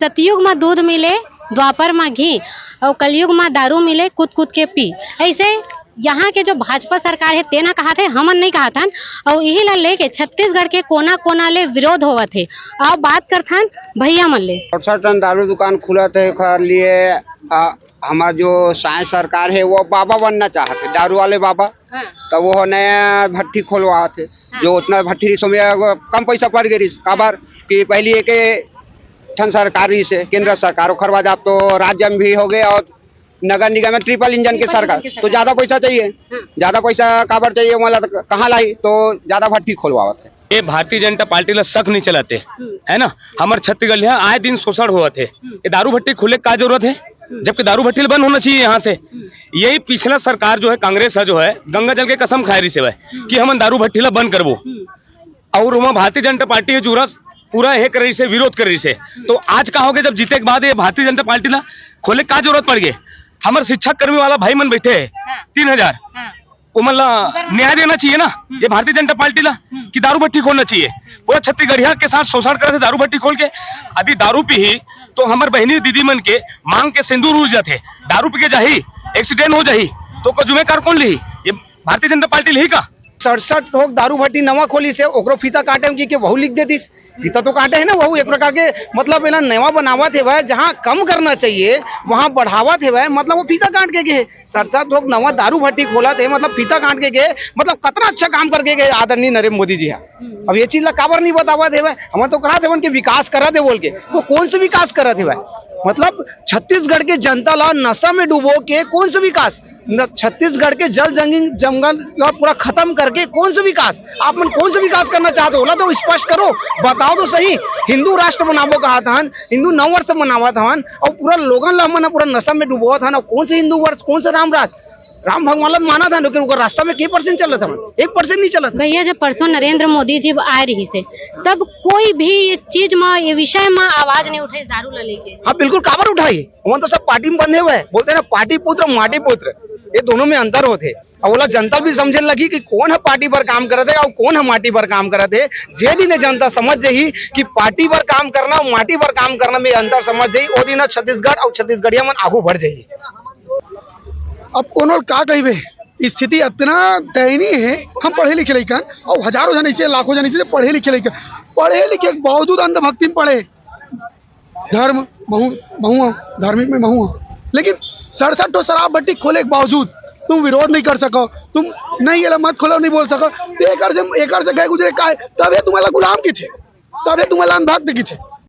सतयुग में दूध मिले, द्वापर में घी और कलयुग में दारू मिले, कूद कूद के पी। ऐसे यहाँ के जो भाजपा सरकार है तेना कहा थे, हमन नहीं कहा था। और यही ला लेके छत्तीसगढ़ के कोना कोना ले विरोध होवा थे। अब बात करथन भैया मन ले। 68 टन दारू दुकान खुला थे खर लिए हमारा जो साय सरकार है वो बाबा बनना चाहते, दारू वाले बाबा। तो वो नया भट्टी खोलवा थे। जो उतना भट्टी समय कम पैसा पड़ गई काबर कि पहली एक ठन सरकारी से केंद्र सरकार खरवा जाब तो राज्य में भी हो गए और नगर निगम में ट्रिपल इंजन के सरकार तो ज्यादा पैसा चाहिए। ज्यादा पैसा काबर चाहिए मतलब कहाँ लाई तो ज्यादा भट्टी खोलवा थे। ये भारतीय जनता पार्टी ला शक नहीं चलाते है ना। हमारे छत्तीसगढ़ यहाँ आए दिन शोषण हुआ थे। ये दारू भट्टी खुले का जरूरत है जबकि दारू भट्टी बंद होना चाहिए यहाँ से। यही पिछला सरकार जो है कांग्रेस है जो है गंगा जल के कसम खाए रही से कि हम दारू भट्टी ला बंद करबो और वहाँ भारतीय जनता पार्टी है जुरा पूरा हे कर रही से विरोध कर रही से। तो आज का हो गया जब जीते के बाद ये भारतीय जनता पार्टी ला खोले का जरूरत पड़ गई। हमारे शिक्षक कर्मी वाला भाई मन बैठे है 3000 वो मतलब न्याय देना चाहिए ना ये भारतीय जनता पार्टी ला कि दारू भट्टी खोलना चाहिए। पूरा छत्तीसगढ़िया के साथ शोषण करे थे दारू भट्टी खोल के। अभी दारू पी ही तो हमारे बहनी दीदी मन के मांग के सिंदूर उड़ जाते। दारू पी के जाही एक्सीडेंट हो जाही तो जुम्मेदार कौन ली? ये भारतीय जनता पार्टी ली का। 67 लोग दारू भट्टी नवा खोली से ओकरो फीता काटे के वहू लिख देती। फीता तो काटे है ना वहू एक प्रकार के मतलब है ना नवा बनावत है वह जहाँ कम करना चाहिए वहाँ बढ़ावत है वह मतलब वो फीता काट के गए। 67 लोग नवा दारू भट्टी खोला थे मतलब फीता काट के गए मतलब कितना अच्छा काम करके गए आदरणीय नरेंद्र मोदी जी। अब ये चीज ला काबर नहीं बतावा थे हम तो कहा थे उनके विकास करा थे बोल के वो कौन से विकास करा थे वह मतलब छत्तीसगढ़ के जनता ला नशा में डुबो के कौन सा विकास। छत्तीसगढ़ के जल जंगल ला पूरा खत्म करके कौन सा विकास आप मन कौन सा विकास करना चाहते हो तो स्पष्ट करो बताओ तो सही। हिंदू राष्ट्र बनाबो कहा था हिंदू नव वर्ष मनावा था और पूरा लोगन ला मन पूरा नशा में डुबो था। कौन से हिंदू वर्ष कौन सा राम राज राम भगवान ला माना था लेकिन रास्ता में 1% चला था 1% नहीं चला था। भैया जब परसों नरेंद्र मोदी जी आए रही से तब कोई भी ये चीज में ये विषय में आवाज नहीं उठाई दारू ला लेके। हाँ बिल्कुल काबर उठाई वहाँ तो सब पार्टी में बंधे हुए बोलते ना पार्टी पुत्र माटी पुत्र ये दोनों में अंतर होते। और बोला जनता भी समझने लगी कि कौन है पार्टी पर काम करते और कौन है माटी पर काम करते। जे दिन जनता समझ जाही कि पार्टी पर काम करना और माटी पर काम करना में अंतर समझ जाही वो दिन छत्तीसगढ़ और छत्तीसगढ़िया मन आगू बढ़ जाही। अब कोनो का कहिबे स्थिति इतना दयनीय है। हम पढ़े लिखे लइका और हजारों जन ऐसे लाखों जन ऐसे पढ़े लिखे लइका पढ़े लिखे के बावजूद अंधभक्ति में पढ़े धर्म महू धार्मिक में महू लेकिन 67 तो शराब भट्टी खोले के बावजूद तुम विरोध नहीं कर सको। तुम नहीं ये मत खोलो नहीं बोल सको। एक से गए गुजरे का तबे तुम्हारा गुलाम की थे तबे तुम्हारा अंधभक्त की थे।